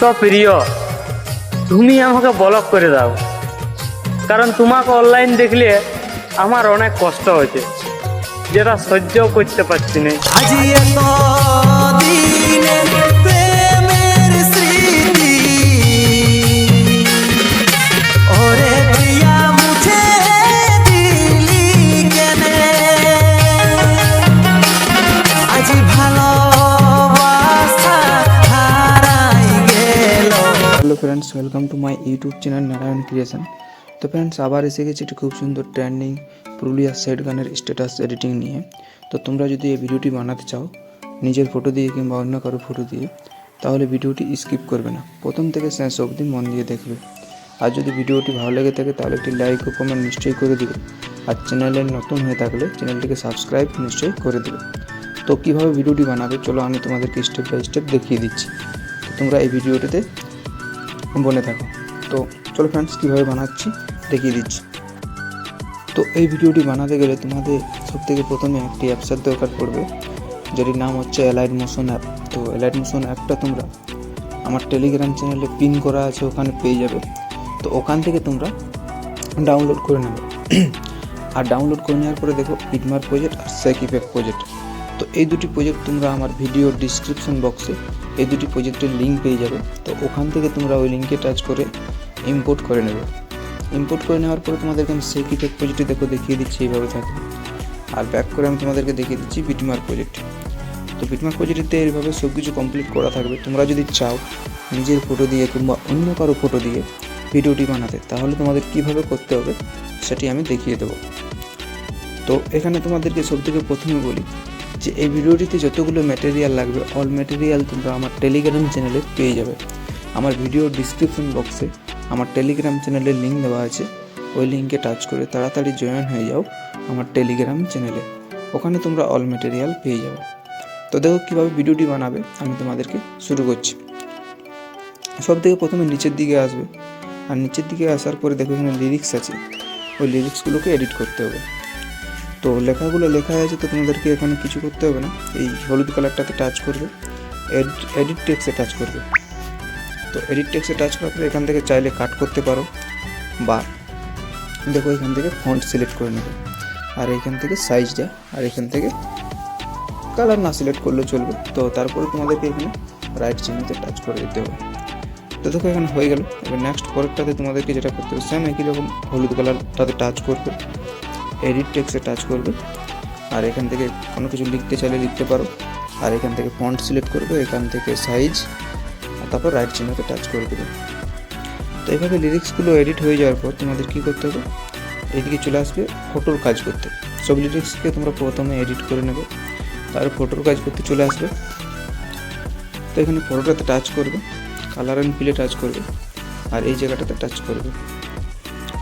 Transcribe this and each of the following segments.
এত প্রিয়, তুমি আমাকে ব্লক করে দাও, কারণ তোমাকে অনলাইন দেখলে আমার অনেক কষ্ট হয়েছে, যেটা সহ্য করতে পারছি না। আজি এত দিনে প্রেমের স্মৃতি ওরে প্রিয়া মুছে দিলি কেনে আজি ভালোবাসা হারাই গেল। Hello friends, welcome to my YouTube channel Narayan creation. তো ফ্রেন্ডস, আবার এসে গেছি একটি খুব সুন্দর ট্রেন্ডিং পুরুলিয়ার সেট গানের স্ট্যাটাস এডিটিং নিয়ে। তো তোমরা যদি এই ভিডিওটি বানাতে চাও নিজের ফটো দিয়ে কিংবা অন্য কারো ফটো দিয়ে, তাহলে ভিডিওটি স্কিপ করবে না, প্রথম থেকে শেষ অবধি মন দিয়ে দেখবে। আর যদি ভিডিওটি ভালো লেগে থাকে তাহলে একটি লাইক ও কমেন্ট নিশ্চয়ই করে দিবে। আর চ্যানেলে নতুন হয়ে থাকলে চ্যানেলটিকে সাবস্ক্রাইব নিশ্চয়ই করে দেবে। তো কীভাবে ভিডিওটি বানাবে চলো আমি তোমাদেরকে স্টেপ বাই স্টেপ দেখিয়ে দিচ্ছি। তো তোমরা এই ভিডিওটিতে বনে থাকো। তো চলো ফ্রেন্ডস, কীভাবে বানাচ্ছি দেখিয়ে দিচ্ছি। তো এই ভিডিওটি বানাতে গেলে তোমাদের সবথেকে প্রথমে একটি অ্যাপসের দরকার পড়বে, যেটির নাম হচ্ছে এলাইট মোশন অ্যাপ। তো এলাইট মোশন অ্যাপটা তোমরা আমার টেলিগ্রাম চ্যানেলে পিন করা আছে, ওখানে পেয়ে যাবে। তো ওখান থেকে তোমরা ডাউনলোড করে নেবে। আর ডাউনলোড করে নেওয়ার পরে দেখো পিটমার্ক প্রজেক্ট আর সেক ইফেক্ট প্রজেক্ট। তো এই দুটি প্রজেক্ট তোমরা আমার ভিডিওর ডিসক্রিপশন বক্সে এই দুটি প্রজেক্টের লিঙ্ক পেয়ে যাবে। তো ওখান থেকে তোমরা ওই লিঙ্কে টাচ করে ইম্পোর্ট করে নেবে। ইম্পোর্ট করে নেওয়ার পরে তোমাদেরকে আমি সেক ইফেক্ট প্রজেক্টে দেখিয়ে দিচ্ছি এইভাবে থাকবে। আর ব্যাক করে আমি তোমাদেরকে দেখিয়ে দিচ্ছি বিটমার্ক প্রজেক্ট। তো বিটমার্ক প্রজেক্টে এইভাবে সব কিছু কমপ্লিট করা থাকবে। তোমরা যদি চাও নিজের ফটো দিয়ে কিংবা অন্য কারো ফটো দিয়ে ভিডিওটি বানাতে, তাহলে তোমাদের কীভাবে করতে হবে সেটি আমি দেখিয়ে দেবো। তো এখানে তোমাদেরকে সবথেকে প্রথমে বলি যে এই ভিডিওটিতে যতগুলো ম্যাটেরিয়াল লাগবে অল ম্যাটেরিয়াল তোমরা আমার টেলিগ্রাম চ্যানেলে পেয়ে যাবে। আমার ভিডিওর ডিসক্রিপশন বক্সে আমার টেলিগ্রাম চ্যানেলের লিঙ্ক দেওয়া আছে, ওই লিঙ্কে টাচ করে তাড়াতাড়ি জয়েন হয়ে যাও আমার টেলিগ্রাম চ্যানেলে, ওখানে তোমরা অল ম্যাটেরিয়াল পেয়ে যাবে। তো দেখো কীভাবে ভিডিওটি বানাবে আমি তোমাদেরকে শুরু করছি। সব থেকে প্রথমে নিচের দিকে আসবে, আর নিচের দিকে আসার পরে দেখো এখানে লিরিক্স আছে, ওই লিরিক্সগুলোকে এডিট করতে হবে। তো লেখাগুলো লেখা আছে, তো তোমাদেরকে এখানে কিছু করতে হবে না, এই হলুদ কালারটাতে টাচ করবে, এডিট টেক্সটে টাচ করবে। তো এডিট টেক্সটে টাচ করার পরে এখান থেকে চাইলে কাট করতে পারো, বা দেখো এখান থেকে ফন্ট সিলেক্ট করে নেবে, আর এখান থেকে সাইজটা, আর এখান থেকে কালার না সিলেক্ট করলে চলবে। তো তারপরে তোমাদেরকে এখানে রাইট চিহ্নতে টাচ করে দিতে হবে। তো দেখো এখানে হয়ে গেল। এবার নেক্সট পরেরটাতে তোমাদেরকে যেটা করতে হবে, সেম একই রকম হলুদ কালারটাতে টাচ করবে, এডিট টেক্সটে টাচ করবে, আর এখান থেকে কোনো কিছু লিখতে চাইলে লিখতে পারো, আর এখান থেকে ফন্ট সিলেক্ট করবে, এখান থেকে সাইজ, আর তারপর রাইট চিহ্নতে টাচ করে দেবে। তো এইভাবে লিরিক্সগুলো এডিট হয়ে যাওয়ার পর তোমাদের কী করতে হবে, এইদিকে চলে আসবে ফটোর কাজ করতে। সব লিরিক্সকে তোমরা প্রথমে এডিট করে নেবে, তারপর ফটোর কাজ করতে চলে আসবে। তো এখানে ফটোটাতে টাচ করবে, কালার অ্যান্ড ফিলে টাচ করবে, আর এই জায়গাটাতে টাচ করবে।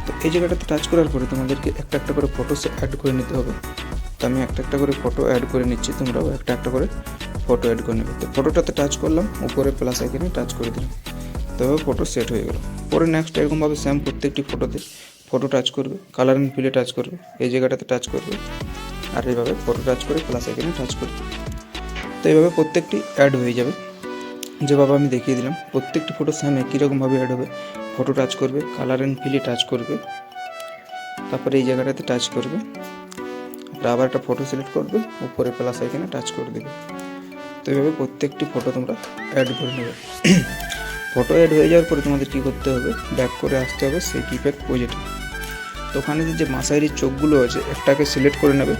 তো এই জায়গাটাতে টাচ করার পরে তোমাদেরকে একটা একটা করে ফটো অ্যাড করে নিতে হবে। তো আমি একটা একটা করে ফটো অ্যাড করে নিচ্ছি, তোমরাও একটা একটা করে ফটো অ্যাড করে নেবে। তো ফটোটাতে টাচ করলাম, উপরে প্লাস আইকনে টাচ করে দিলাম, তবে ফটো সেট হয়ে গেল। পরে নেক্সট এরকমভাবে সেম প্রত্যেকটি ফটোতে ফটো টাচ করবে, কালার অ্যান্ড ফিলে টাচ করবে, এই জায়গাটাতে টাচ করবে, আর এইভাবে ফটো টাচ করে প্লাস আইকনে টাচ করবে। তো এইভাবে প্রত্যেকটি অ্যাড হয়ে যাবে, যেভাবে আমি দেখিয়ে দিলাম। প্রত্যেকটি ফটো সেম একই রকমভাবে অ্যাড হবে। ফটো টাচ করবে, কালার অ্যান্ড ফিলে টাচ করবে, তারপরে এই জায়গাটাতে টাচ করবে, আবার একটা ফটো সিলেক্ট করবে, উপরে প্লাস আইকনে টাচ করে দেবে। তো এইভাবে প্রত্যেকটি ফটো তোমরা অ্যাড করে নেবে। ফটো অ্যাড হয়ে যাওয়ার পরে তোমাদের কী করতে হবে, ব্যাক করে আসতে হবে সেই ইফেক্ট প্রজেক্টে। তো ওখানে যে মাসাইরির চোখগুলো আছে একটাকে সিলেক্ট করে নেবে,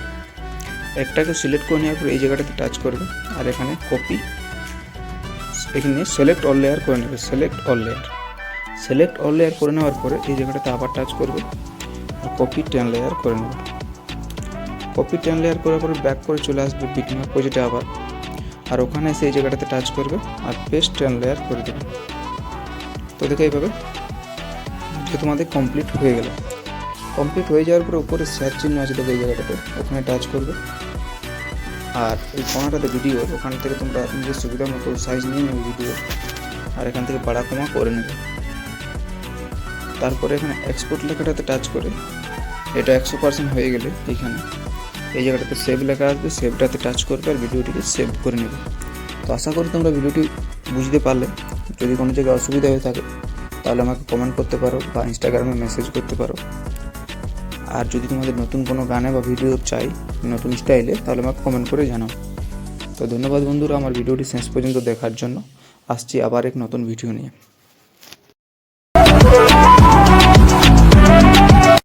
একটাকে সিলেক্ট করে নেওয়ার পরে এই জায়গাটাতে টাচ করবে, আর এখানে কপি, এখানে সিলেক্ট অল লেয়ার করে নেবে, সিলেক্ট অল লেয়ার করে নেওয়ার পরে এই জায়গাটাতে আবার টাচ করবে, আর কপি 10 লেয়ার করে নেবে। কপি 10 লেয়ার করার পরে ব্যাক করে চলে আসবে বিটমার্ক প্রজেক্টে আবার, আর ওখানে এসে এই জায়গাটাতে টাচ করবে, আর পেস্ট 10 লেয়ার করে দেবে। তো দেখো এইভাবে তোমাদের কমপ্লিট হয়ে গেল। কমপ্লিট হয়ে যাওয়ার পরে উপরে শেয়ার চিহ্ন আছে, দেখো এই জায়গাটাতে, ওখানে টাচ করবে, আর এই কোণাটাতে ভিডিও, ওখান থেকে তোমরা নিজের সুবিধা মতো সাইজ নিয়ে নেবে ভিডিও, আর এখান থেকে বাড়া কমা করে নেবে। তারপরে এখানে এক্সপোর্ট লেখাটাতে টাচ করে এটা 100% হয়ে গেলে এখানে এই জায়গাটাতে সেভ লেখা আসবে, সেভটাতে টাচ করবে, আর ভিডিওটিকে সেভ করে নেবে। তো আশা করি তোমরা ভিডিওটি বুঝতে পারলে যদি কোনো জায়গায় অসুবিধা হয়ে থাকে তাহলে আমাকে কমেন্ট করতে পারো বা ইনস্টাগ্রামে মেসেজ করতে পারো। আর যদি তোমাদের নতুন কোনো গানে বা ভিডিও চাই নতুন স্টাইলে, তাহলে আমাকে কমেন্ট করে জানাও। তো ধন্যবাদ বন্ধুরা আমার ভিডিওটি শেষ পর্যন্ত দেখার জন্য। আসছি আবার এক নতুন ভিডিও নিয়ে।